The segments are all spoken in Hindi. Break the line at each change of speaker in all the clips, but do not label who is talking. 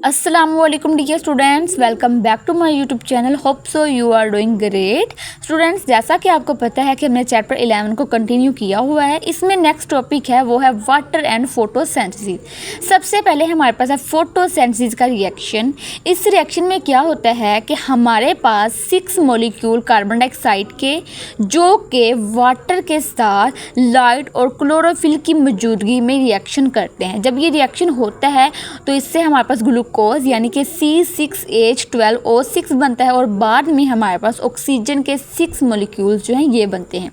अस्सलामुअलैकुम dear students, welcome back to my YouTube channel. Hope so you are doing great. Students, जैसा कि आपको पता है कि हमने चैप्टर 11 को कंटिन्यू किया हुआ है। इसमें नेक्स्ट टॉपिक है वो है वाटर एंड फोटोसिंथेसिस। सबसे पहले हमारे पास है फोटोसिंथेसिस का रिएक्शन। इस रिएक्शन में क्या होता है कि हमारे पास 6 मॉलिक्यूल कार्बन डाइऑक्साइड के जो कि वाटर के साथ लाइट और क्लोरोफिल की मौजूदगी में रिएक्शन करते हैं। जब ये रिएक्शन होता है तो इससे हमारे पास ग्लूकोज यानी कि C6H12O6 बनता है और बाद में हमारे पास ऑक्सीजन के 6 मॉलिक्यूल्स जो हैं ये बनते हैं।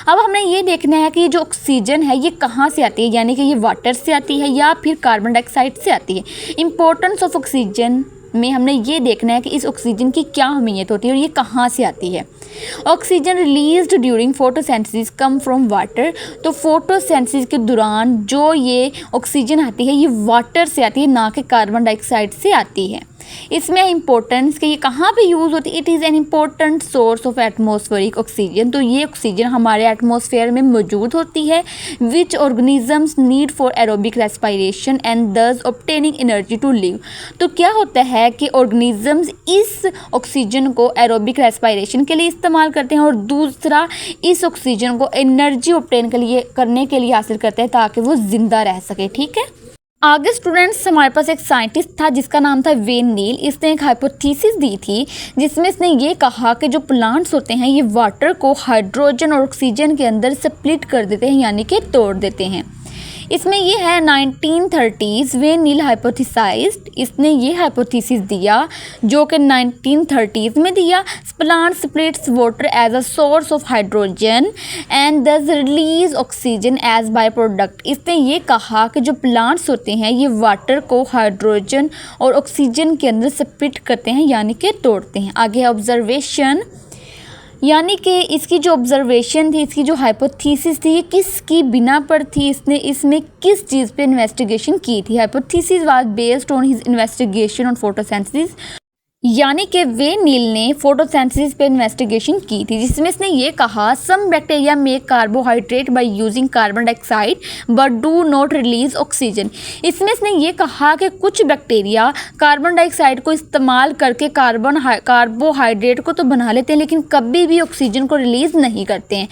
अब हमने ये देखना है कि ये जो ऑक्सीजन है ये कहाँ से आती है, यानी कि ये वाटर से आती है या फिर कार्बन डाइऑक्साइड से आती है। इंपॉर्टेंस ऑफ ऑक्सीजन में हमने ये देखना है कि इस ऑक्सीजन की क्या अहमियत होती है और ये कहाँ से आती है। Oxygen released during photosynthesis come from water. तो फोटोसिंथेसिस के दौरान जो ये ऑक्सीजन आती है ये वाटर से आती है, ना कि कार्बन डाइऑक्साइड से आती है। इसमें इम्पोर्टेंस कि ये कहाँ पे यूज़ होती है। It is an important source of atmospheric oxygen. तो ये ऑक्सीजन हमारे एटमॉस्फेयर में मौजूद होती है which organisms need for aerobic respiration and thus obtaining energy to live. तो क्या होता है कि ऑर्गेनिजम्स इस ऑक्सीजन को एरोबिक रेस्पिरेशन के लिए इस्तेमाल करते हैं और दूसरा इस ऑक्सीजन को एनर्जी ऑब्टेन करने के लिए हासिल करते हैं ताकि वो जिंदा रह सके। ठीक है, आगे स्टूडेंट्स हमारे पास एक साइंटिस्ट था जिसका नाम था वेन नील। इसने एक हाइपोथेसिस दी थी जिसमें इसने ये कहा कि जो प्लांट्स होते हैं ये वाटर को हाइड्रोजन और ऑक्सीजन के अंदर स्प्लिट कर देते हैं, यानी कि तोड़ देते हैं। इसमें ये है 1930s वेन नील हाइपोथेसाइज्ड। इसने ये हाइपोथेसिस दिया जो कि 1930s में दिया। Plant splits water as a source of hydrogen and thus release oxygen as by product. इसने ये कहा कि जो प्लांट्स होते हैं ये वाटर को हाइड्रोजन और ऑक्सीजन के अंदर स्प्लिट करते हैं, यानी कि तोड़ते हैं। आगे है ऑब्जर्वेशन, यानी कि इसकी जो ऑब्जर्वेशन थी, इसकी जो हाइपोथेसिस थी ये किसकी बिना पर थी, इसने इसमें किस चीज़ पे इन्वेस्टिगेशन की थी। Hypothesis was based on his investigation on photosynthesis, यानी कि वेन नील ने फोटोसिंथेसिस पे इन्वेस्टिगेशन की थी जिसमें इसने ये कहा some bacteria make carbohydrate by using carbon dioxide but do not release oxygen. इसमें इसने ये कहा कि कुछ बैक्टीरिया कार्बन डाइऑक्साइड को इस्तेमाल करके कार्बोहाइड्रेट को तो बना लेते हैं लेकिन कभी भी ऑक्सीजन को रिलीज़ नहीं करते हैं।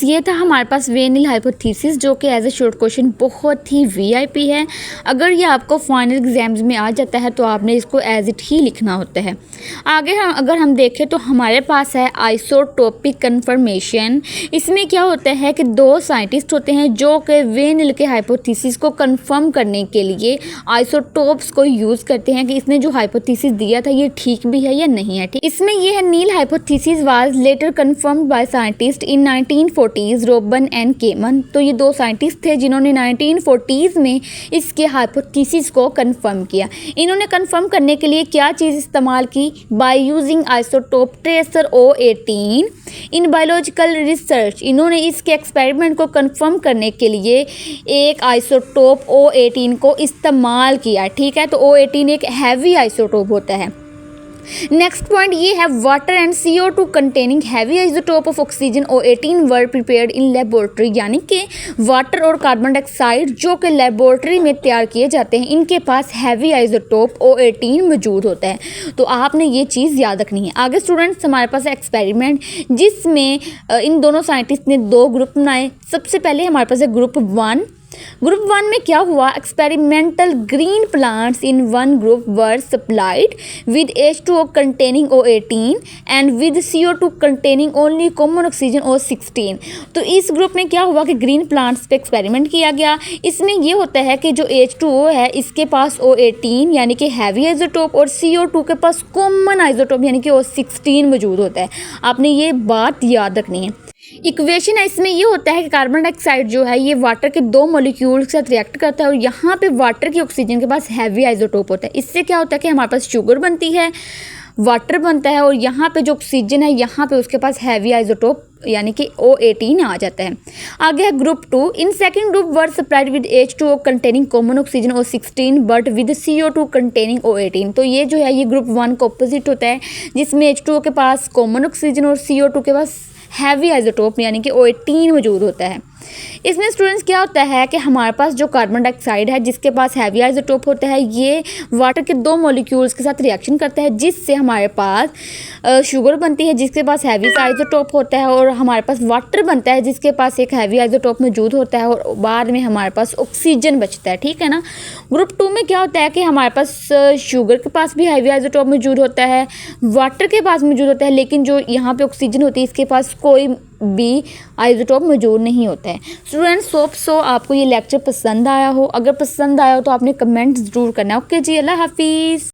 ये था हमारे पास वेन नील हाइपोथेसिस जो कि एज ए शॉर्ट क्वेश्चन बहुत ही वीआईपी है। अगर ये आपको फाइनल एग्जाम्स में आ जाता है तो आपने इसको एज इट ही लिखना होता है। आगे अगर हम देखें तो हमारे पास है आइसोटोपिक कन्फर्मेशन। इसमें क्या होता है कि 2 साइंटिस्ट होते हैं जो कि वेन नील के हाइपोथेसिस को कंफर्म करने के लिए आइसोटोप्स को यूज़ करते हैं कि इसने जो हाइपोथेसिस दिया था ये ठीक भी है या नहीं है। ठीक, इसमें ये है Niel hypothesis was later confirmed by scientist in 1940 Ruben and Kamen. तो ये 2 साइंटिस्ट थे जिन्होंने 1940s में इसके हाइपोथेसिस को कंफर्म किया। इन्होंने कंफर्म करने के लिए क्या चीज़ इस्तेमाल की, by using isotope tracer O18 in biological research. इन्होंने इसके एक्सपेरिमेंट को कंफर्म करने के लिए एक आइसोटोप O18 को इस्तेमाल किया। ठीक है, तो O18 एक हैवी आइसोटोप होता है। नेक्स्ट पॉइंट ये है water and CO2 containing heavy isotope of oxygen O18 were prepared in laboratory, यानी कि वाटर और कार्बन डाइऑक्साइड जो कि लेबोरेटरी में तैयार किए जाते हैं इनके पास हैवी आइसोटोप O18 मौजूद होता है। तो आपने ये चीज़ याद रखनी है। आगे स्टूडेंट्स हमारे पास एक्सपेरिमेंट जिसमें इन दोनों साइंटिस्ट ने 2 ग्रुप बनाए। सबसे पहले हमारे पास है ग्रुप 1। ग्रुप 1 में क्या हुआ, experimental green plants in one group were supplied with H2O containing O18 and with CO2 containing only common oxygen O16। तो इस ग्रुप में क्या हुआ कि ग्रीन प्लांट्स पे एक्सपेरिमेंट किया गया। इसमें ये होता है कि जो H2O है इसके पास O18 यानी कि हैवी आइसोटोप और CO2 के पास कॉमन आइसोटोप यानी कि O16 मौजूद होता है। आपने ये बात याद रखनी है। इक्वेशन है इसमें ये होता है कि कार्बन डाइऑक्साइड जो है ये वाटर के 2 मॉलिक्यूल के साथ रिएक्ट करता है और यहाँ पे वाटर की ऑक्सीजन के पास हैवी आइसोटोप होता है। इससे क्या होता है कि हमारे पास शुगर बनती है, वाटर बनता है और यहाँ पे जो ऑक्सीजन है यहाँ पे उसके पास हैवी आइसोटोप यानी कि O18 आ जाता है। आगे है group 2। In second group were supplied with H2O containing common oxygen O16 but with CO2 containing O18। तो ये जो है ये ग्रुप 1 का ऑपोजिट होता है जिसमें H2O के पास कॉमन ऑक्सीजन और CO2 के पास हैवी आइसोटोप यानी कि O18 मौजूद होता है। इसमें स्टूडेंट्स क्या होता है कि हमारे पास जो कार्बन डाइऑक्साइड है जिसके पास हैवी आइसोटोप होता है, ये वाटर के 2 मॉलिक्यूल्स के साथ रिएक्शन करता है जिससे हमारे पास शुगर बनती है जिसके पास हैवी आइसोटोप होता है, और हमारे पास वाटर बनता है जिसके पास एक हैवी आइसोटोप मौजूद होता है, और बाद में हमारे पास ऑक्सीजन बचता है। ठीक है ना। ग्रुप 2 में क्या होता है कि हमारे पास शुगर के पास भी हैवी आइसोटोप मौजूद होता है, वाटर के पास मौजूद होता है, लेकिन जो यहाँ पे ऑक्सीजन होती है इसके पास कोई भी आइसोटोप मौजूद नहीं होता है। स्टूडेंट्स होप सो आपको ये लेक्चर पसंद आया हो। अगर पसंद आया हो तो आपने कमेंट ज़रूर करना है। ओके जी, अल्लाह हाफिज़।